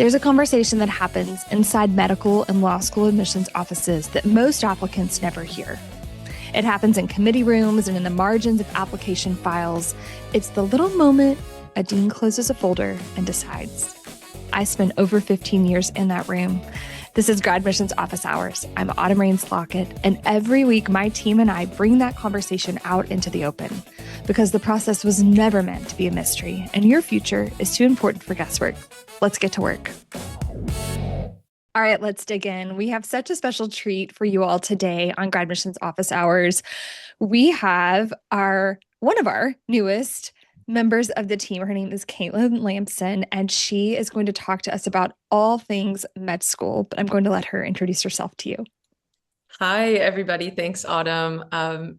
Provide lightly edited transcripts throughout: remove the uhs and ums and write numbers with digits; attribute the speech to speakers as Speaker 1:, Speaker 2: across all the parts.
Speaker 1: There's a conversation that happens inside medical and law school admissions offices that most applicants never hear. It happens in committee rooms and in the margins of application files. It's the little moment a dean closes a folder and decides. I spent over 15 years in that room. This is GradMissions Office Hours. I'm Autumn Rains-Lockett, and every week my team and I bring that conversation out into the open because the process was never meant to be a mystery, and your future is too important for guesswork. Let's get to work. All right, let's dig in. We have such a special treat for you all today on GradMissions Office Hours. We have one of our newest members of the team. Her name is Kaitlin Lampson, and she is going to talk to us about all things med school, but I'm going to let her introduce herself to you.
Speaker 2: Hi, everybody. Thanks, Autumn.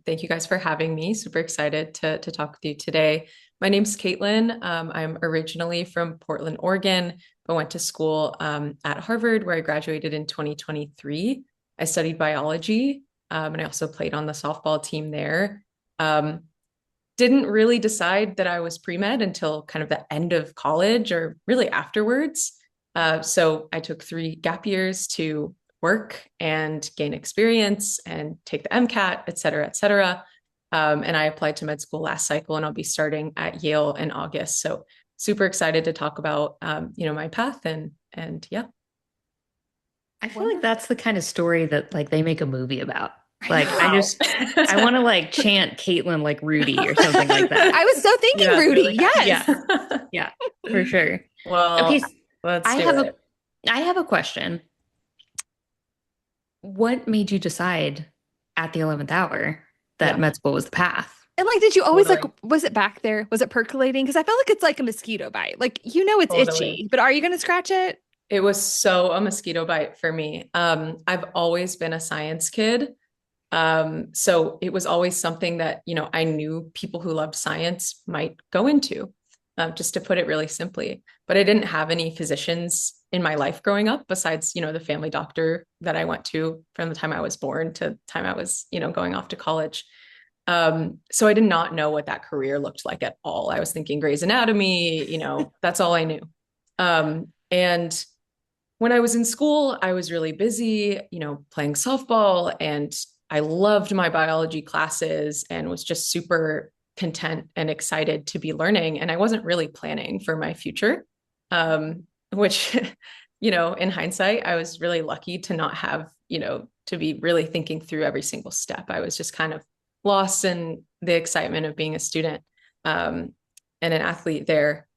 Speaker 2: Thank you guys for having me. Super excited to talk with you today. My name's Kaitlin. I'm originally from Portland, Oregon, but went to school at Harvard, where I graduated in 2023. I studied biology, and I also played on the softball team there. Didn't really decide that I was pre-med until kind of the end of college or really afterwards. So I took 3 gap years to work and gain experience and take the MCAT, et cetera, et cetera. And I applied to med school last cycle, and I'll be starting at Yale in August. So super excited to talk about, my path and yeah.
Speaker 3: I feel like that's the kind of story that like they make a movie about. Like
Speaker 2: I
Speaker 3: want to like chant Kaitlin like Rudy or something like that.
Speaker 1: I was so thinking Rudy. Really.
Speaker 3: Yes. Yeah, for sure.
Speaker 2: Well,
Speaker 3: okay,
Speaker 2: let's do it.
Speaker 3: I have a question. What made you decide at the 11th hour that med school was the path?
Speaker 1: And like, did you always was it back there? Was it percolating? Because I felt like it's like a mosquito bite. Like, it's itchy, but are you going to scratch it?
Speaker 2: It was so a mosquito bite for me. I've always been a science kid. So it was always something that, I knew people who loved science might go into, just to put it really simply. But I didn't have any physicians in my life growing up besides, the family doctor that I went to from the time I was born to the time I was, going off to college. So I did not know what that career looked like at all. I was thinking Grey's Anatomy, that's all I knew. And when I was in school, I was really busy, playing softball, and I loved my biology classes and was just super content and excited to be learning. And I wasn't really planning for my future, which, in hindsight, I was really lucky to not have, to be really thinking through every single step. I was just kind of lost in the excitement of being a student and an athlete there.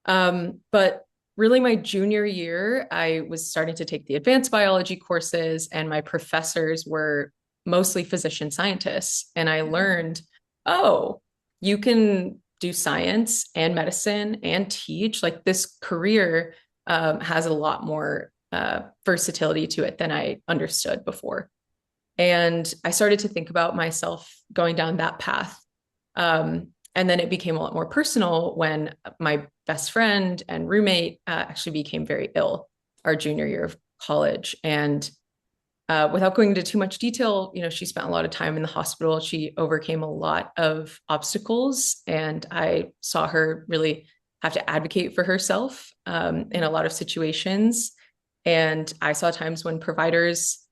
Speaker 2: But really my junior year, I was starting to take the advanced biology courses, and my professors were mostly physician scientists. And I learned, you can do science and medicine and teach. Like, this career has a lot more versatility to it than I understood before. And I started to think about myself going down that path. And then it became a lot more personal when my best friend and roommate actually became very ill our junior year of college. And without going into too much detail, she spent a lot of time in the hospital. She overcame a lot of obstacles, and I saw her really have to advocate for herself in a lot of situations. And I saw times when providers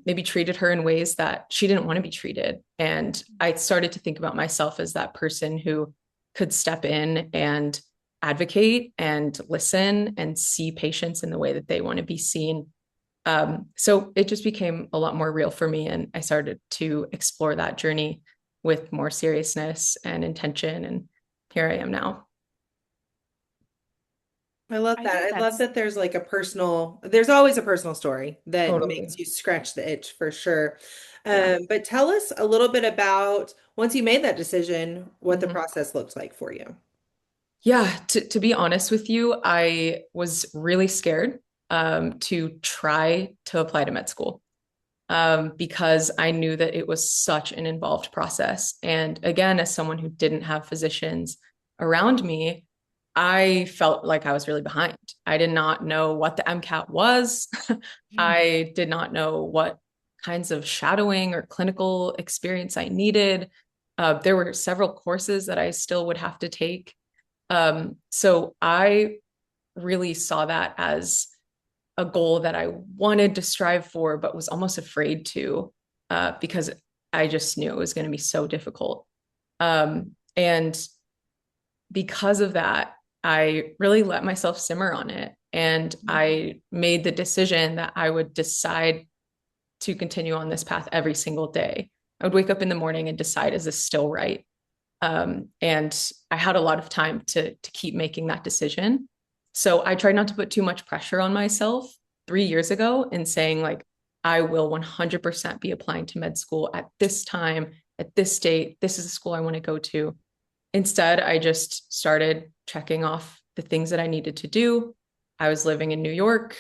Speaker 2: maybe treated her in ways that she didn't want to be treated. And I started to think about myself as that person who could step in and advocate and listen and see patients in the way that they want to be seen. So it just became a lot more real for me. And I started to explore that journey with more seriousness and intention. And here I am now.
Speaker 4: I love that. I love that there's like there's always a personal story that
Speaker 2: Totally
Speaker 4: makes you scratch the itch for sure. But tell us a little bit about, once you made that decision, what the process looked like for you.
Speaker 2: Yeah, to be honest with you, I was really scared to try to apply to med school because I knew that it was such an involved process. And again, as someone who didn't have physicians around me, I felt like I was really behind. I did not know what the MCAT was. I did not know what kinds of shadowing or clinical experience I needed. There were several courses that I still would have to take. So I really saw that as a goal that I wanted to strive for, but was almost afraid to, because I just knew it was going to be so difficult. And because of that, I really let myself simmer on it. And I made the decision that I would decide to continue on this path every single day. I would wake up in the morning and decide, is this still right? And I had a lot of time to keep making that decision. So I tried not to put too much pressure on myself 3 years ago and saying, like, I will 100% be applying to med school at this time, at this date. This is the school I want to go to. Instead, I just started checking off the things that I needed to do. I was living in New York,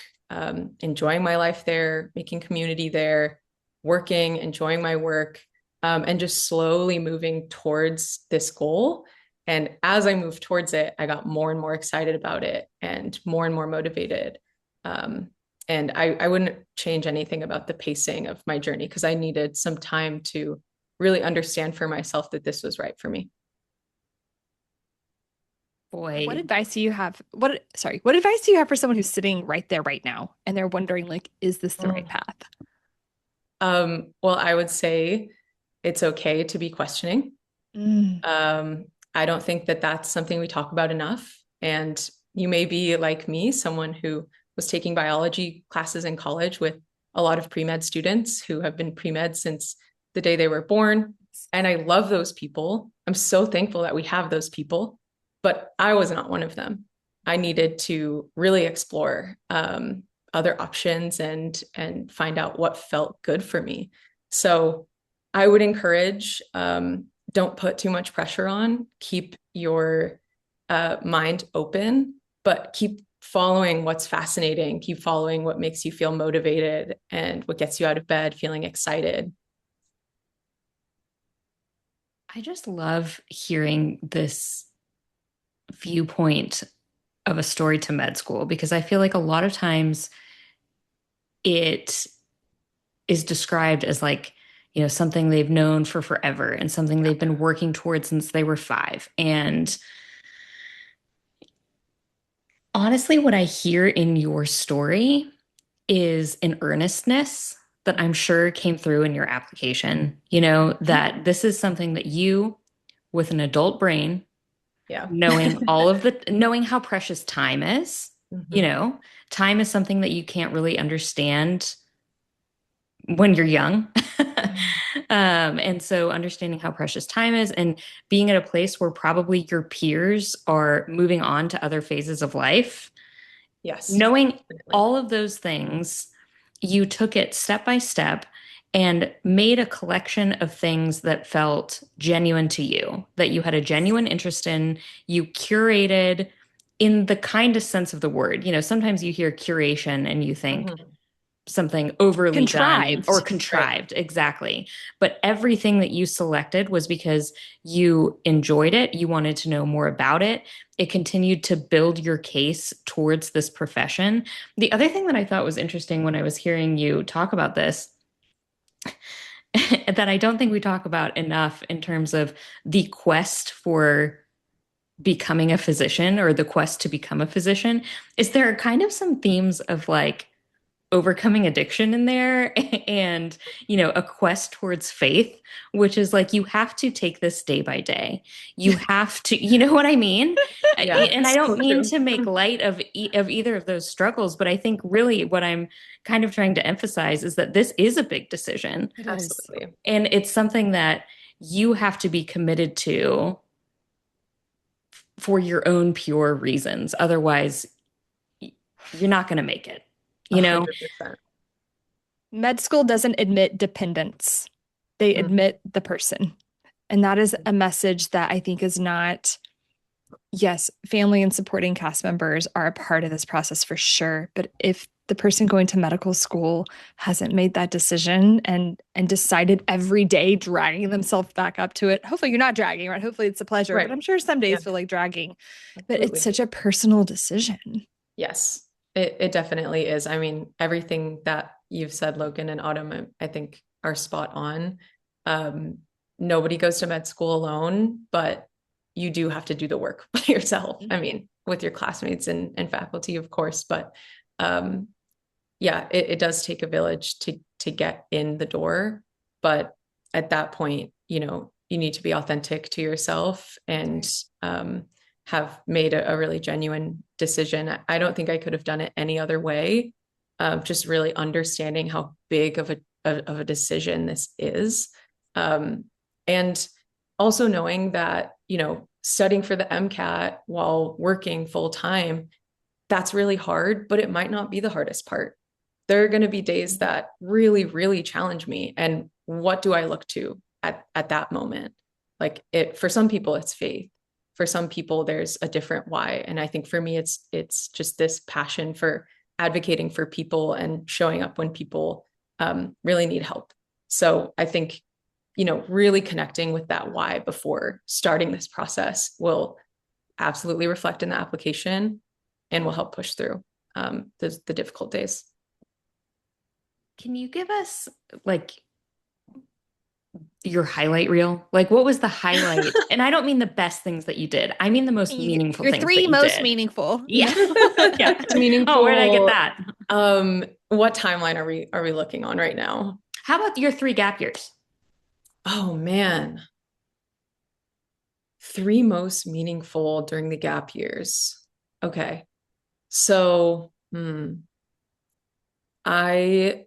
Speaker 2: enjoying my life there, making community there, working, enjoying my work, and just slowly moving towards this goal. And as I moved towards it, I got more and more excited about it and more motivated. And I wouldn't change anything about the pacing of my journey because I needed some time to really understand for myself that this was right for me.
Speaker 3: Boy,
Speaker 1: What advice do you have? What advice do you have for someone who's sitting right there right now and they're wondering, like, is this the right path?
Speaker 2: Well, I would say it's okay to be questioning. I don't think that that's something we talk about enough. And you may be like me, someone who was taking biology classes in college with a lot of pre-med students who have been pre-med since the day they were born. And I love those people. I'm so thankful that we have those people, but I was not one of them. I needed to really explore other options and find out what felt good for me. So I would encourage, don't put too much pressure on, keep your mind open, but keep following what's fascinating, keep following what makes you feel motivated and what gets you out of bed feeling excited.
Speaker 3: I just love hearing this viewpoint of a story to med school because I feel like a lot of times it is described as like, you know, something they've known for forever and something they've been working towards since they were 5. And honestly, what I hear in your story is an earnestness that I'm sure came through in your application, you know, that this is something that you, with an adult brain,
Speaker 2: Yeah.
Speaker 3: knowing how precious time is, you know, time is something that you can't really understand when you're young. And so understanding how precious time is and being at a place where probably your peers are moving on to other phases of life.
Speaker 2: Yes.
Speaker 3: Knowing
Speaker 2: Definitely.
Speaker 3: all of those things, you took it step by step and made a collection of things that felt genuine to you, that you had a genuine interest in. You curated in the kindest sense of the word. You know, sometimes you hear curation and you think something overly done or contrived. Right. Exactly. But everything that you selected was because you enjoyed it. You wanted to know more about it. It continued to build your case towards this profession. The other thing that I thought was interesting when I was hearing you talk about this that I don't think we talk about enough in terms of the quest for becoming a physician or the quest to become a physician is there are kind of some themes of like overcoming addiction in there and, you know, a quest towards faith, which is like, you have to take this day by day. You have to, you know what I mean?
Speaker 2: Yeah,
Speaker 3: and I don't mean to make light of either of those struggles, but I think really what I'm kind of trying to emphasize is that this is a big decision.
Speaker 2: Absolutely.
Speaker 3: And it's something that you have to be committed to for your own pure reasons. Otherwise, you're not going to make it. You know,
Speaker 2: 100%.
Speaker 1: Med school doesn't admit dependence. They admit the person. And that is a message that I think is not, yes, family and supporting cast members are a part of this process for sure. But if the person going to medical school hasn't made that decision and decided every day dragging themselves back up to it, hopefully you're not dragging, right? Hopefully it's a pleasure,
Speaker 2: Right.
Speaker 1: But I'm sure some days feel like dragging. But
Speaker 2: Absolutely.
Speaker 1: it's such a personal decision.
Speaker 2: Yes, it definitely is. I mean, everything that you've said, Logan and Autumn, I think are spot on. Nobody goes to med school alone, but you do have to do the work by yourself. I mean, with your classmates and faculty, of course, but yeah, it does take a village to get in the door. But at that point, you need to be authentic to yourself and have made a really genuine decision. I don't think I could have done it any other way. Just really understanding how big of a decision this is. And also knowing that, studying for the MCAT while working full time, that's really hard, but it might not be the hardest part. There are going to be days that really, really challenge me. And what do I look to at that moment? Like for some people, it's faith. For some people, there's a different why. And I think for me, it's just this passion for advocating for people and showing up when people really need help. So I think, really connecting with that why before starting this process will absolutely reflect in the application and will help push through the difficult days.
Speaker 3: Can you give us your highlight reel? Like, what was the highlight? And I don't mean the best things that you did. I mean the most meaningful
Speaker 1: your
Speaker 3: things
Speaker 1: three
Speaker 3: that you
Speaker 1: most
Speaker 3: did.
Speaker 1: meaningful.
Speaker 3: Yeah. Yeah.
Speaker 2: Meaningful.
Speaker 3: Oh, where did I get that?
Speaker 2: What timeline are we looking on right now?
Speaker 3: How about your 3 gap years?
Speaker 2: Oh man. 3 most meaningful during the gap years. Okay. So, I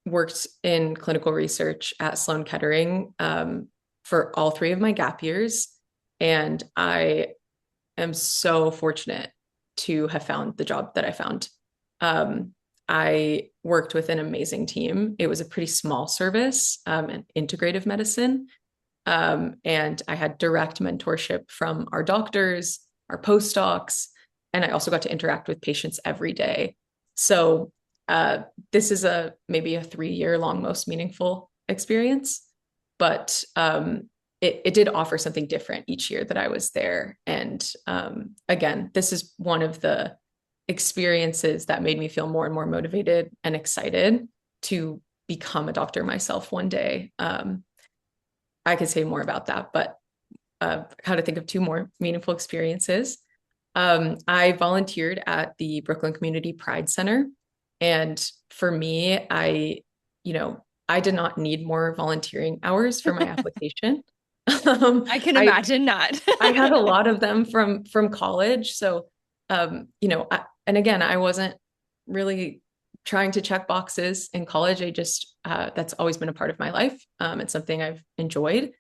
Speaker 2: worked in clinical research at Sloan Kettering for all 3 of my gap years. And I am so fortunate to have found the job that I found. I worked with an amazing team. It was a pretty small service, in integrative medicine. And I had direct mentorship from our doctors, our postdocs, and I also got to interact with patients every day. So this is maybe a 3-year long most meaningful experience, but it did offer something different each year that I was there. And again, this is one of the experiences that made me feel more and more motivated and excited to become a doctor myself one day. I could say more about that, but how to think of 2 more meaningful experiences. I volunteered at the Brooklyn Community Pride Center. And for me, I did not need more volunteering hours for my application.
Speaker 1: I can imagine not.
Speaker 2: I had a lot of them from college. So, and again, I wasn't really trying to check boxes in college. I just, that's always been a part of my life. It's something I've enjoyed.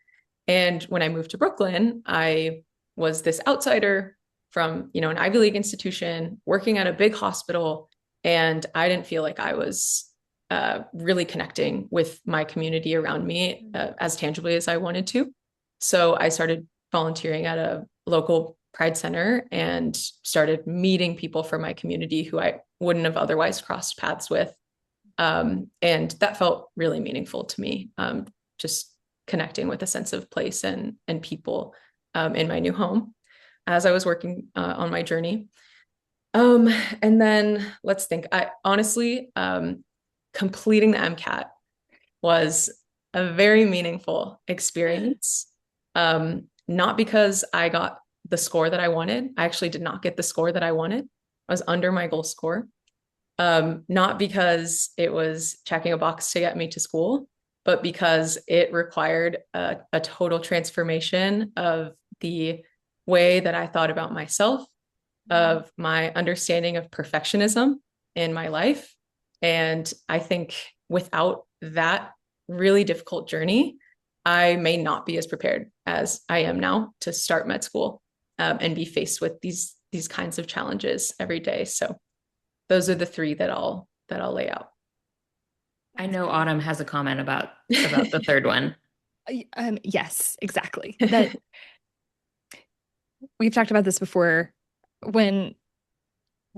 Speaker 2: And when I moved to Brooklyn, I was this outsider from, an Ivy League institution working at a big hospital. And I didn't feel like I was really connecting with my community around me as tangibly as I wanted to. So I started volunteering at a local Pride Center and started meeting people from my community who I wouldn't have otherwise crossed paths with. And that felt really meaningful to me, just connecting with a sense of place and people in my new home as I was working on my journey. And then let's think, I honestly, completing the MCAT was a very meaningful experience. Not because I got the score that I wanted. I actually did not get the score that I wanted. I was under my goal score. Not because it was checking a box to get me to school, but because it required a total transformation of the way that I thought about myself, of my understanding of perfectionism in my life. And I think without that really difficult journey, I may not be as prepared as I am now to start med school and be faced with these kinds of challenges every day. So those are the 3 that I'll lay out.
Speaker 3: I know Autumn has a comment about the third one.
Speaker 1: Yes, exactly. That we've talked about this before. When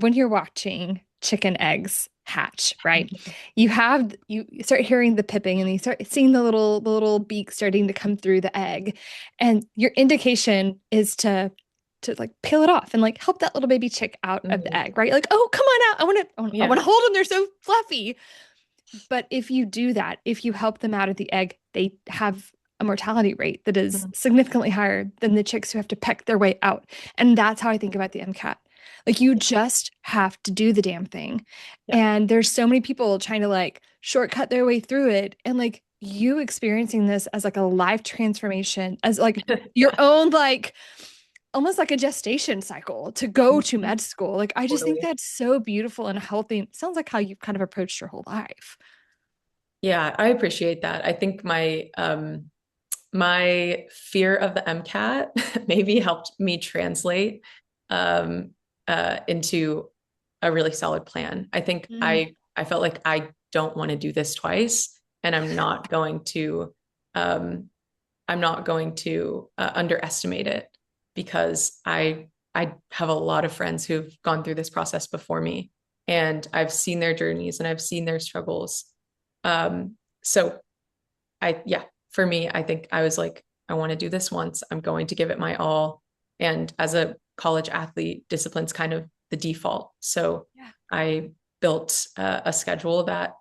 Speaker 1: you're watching chicken eggs hatch, right? You start hearing the pipping and you start seeing the little beak starting to come through the egg, and your indication is to like peel it off and like help that little baby chick out of the egg, right? Like, oh, come on out. I want to hold them. They're so fluffy. But if you do that, if you help them out of the egg, they have a mortality rate that is significantly higher than the chicks who have to peck their way out. And that's how I think about the MCAT. Like you just have to do the damn thing.
Speaker 2: Yeah.
Speaker 1: And there's so many people trying to like shortcut their way through it. And like you experiencing this as like a life transformation, as like your own, like almost like a gestation cycle to go to med school. Like I just think
Speaker 2: Totally.
Speaker 1: that's so beautiful and healthy. Sounds like how you've kind of approached your whole life.
Speaker 2: Yeah, I appreciate that. I think my fear of the MCAT maybe helped me translate um, into a really solid plan. I think I felt like I don't want to do this twice, and um, I'm not going to underestimate it because I have a lot of friends who've gone through this process before me, and I've seen their journeys and I've seen their struggles. So yeah, for me, I think I was like, I want to do this once. I'm going to give it my all. And as a college athlete, discipline's kind of the default. So
Speaker 1: Yeah.
Speaker 2: I built a schedule that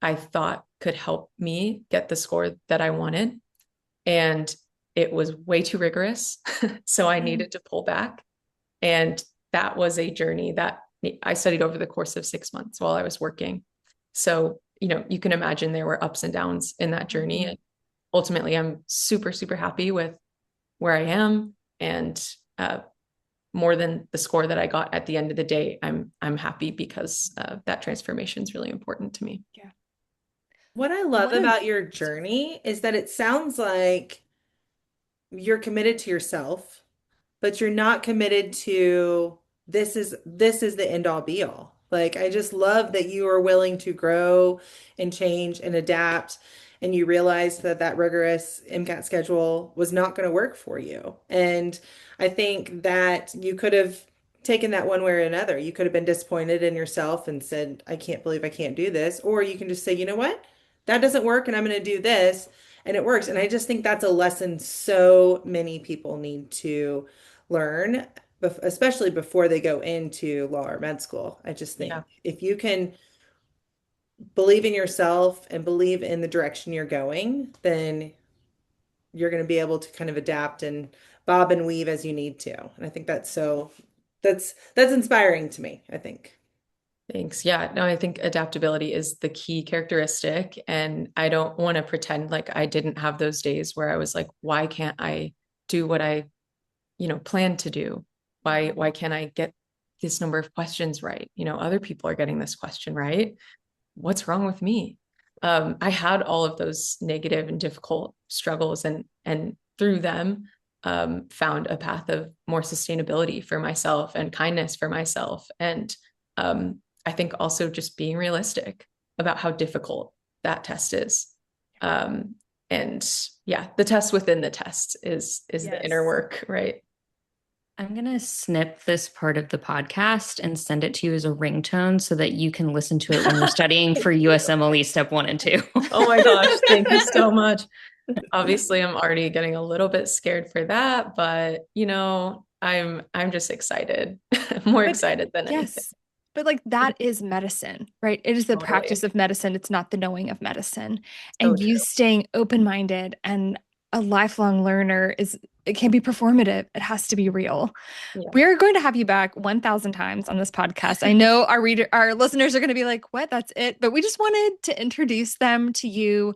Speaker 2: I thought could help me get the score that I wanted. And it was way too rigorous. So I needed to pull back. And that was a journey that I studied over the course of 6 months while I was working. So, you can imagine there were ups and downs in that journey. And ultimately, I'm super, super happy with where I am. And more than the score that I got at the end of the day, I'm happy because that transformation is really important to me.
Speaker 1: Yeah.
Speaker 4: What I love about your journey is that it sounds like you're committed to yourself, but you're not committed to this is the end all be all. Like I just love that you are willing to grow and change and adapt, and you realize that that rigorous MCAT schedule was not going to work for you. And I think that you could have taken that one way or another. You could have been disappointed in yourself and said, I can't believe I can't do this. Or you can just say, you know what? That doesn't work and I'm going to do this. And it works. And I just think that's a lesson so many people need to learn, especially before they go into law or med school. I just think
Speaker 2: Yeah.
Speaker 4: if you can believe in yourself and believe in the direction you're going, then you're going to be able to kind of adapt and bob and weave as you need to. And I think that's inspiring to me, I think.
Speaker 2: Thanks. Yeah, no, I think adaptability is the key characteristic. And I don't want to pretend like I didn't have those days where I was like, why can't I do what I, plan to do? Why can't I get this number of questions right? Other people are getting this question right. What's wrong with me? I had all of those negative and difficult struggles and through them found a path of more sustainability for myself and kindness for myself. And I think also just being realistic about how difficult that test is. And yeah, the test within the test is the inner work, right?
Speaker 3: I'm going to snip this part of the podcast and send it to you as a ringtone so that you can listen to it when you're studying for USMLE step 1 and 2.
Speaker 2: Oh my gosh, thank you so much. Obviously, I'm already getting a little bit scared for that, but I'm just excited. More excited than anything.
Speaker 1: But like that is medicine, right? It is the
Speaker 2: Totally.
Speaker 1: practice of medicine. It's not the knowing of medicine.
Speaker 2: So
Speaker 1: And you
Speaker 2: true.
Speaker 1: staying open-minded and a lifelong learner it can be performative. It has to be real.
Speaker 2: Yeah.
Speaker 1: We're going to have you back 1,000 times on this podcast. I know our listeners are going to be like, what? That's it. But we just wanted to introduce them to you.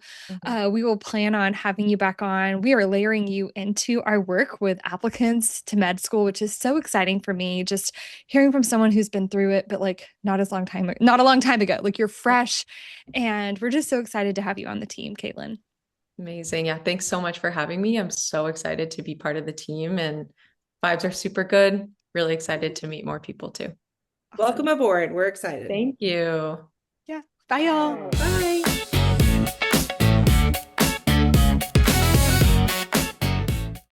Speaker 1: We will plan on having you back on. We are layering you into our work with applicants to med school, which is so exciting for me. Just hearing from someone who's been through it, but like not a long time ago. Like you're fresh. And we're just so excited to have you on the team, Kaitlin.
Speaker 2: Amazing. Yeah. Thanks so much for having me. I'm so excited to be part of the team, and vibes are super good. Really excited to meet more people too.
Speaker 4: Welcome aboard. We're excited.
Speaker 2: Thank you.
Speaker 1: Yeah. Bye, y'all.
Speaker 4: Bye.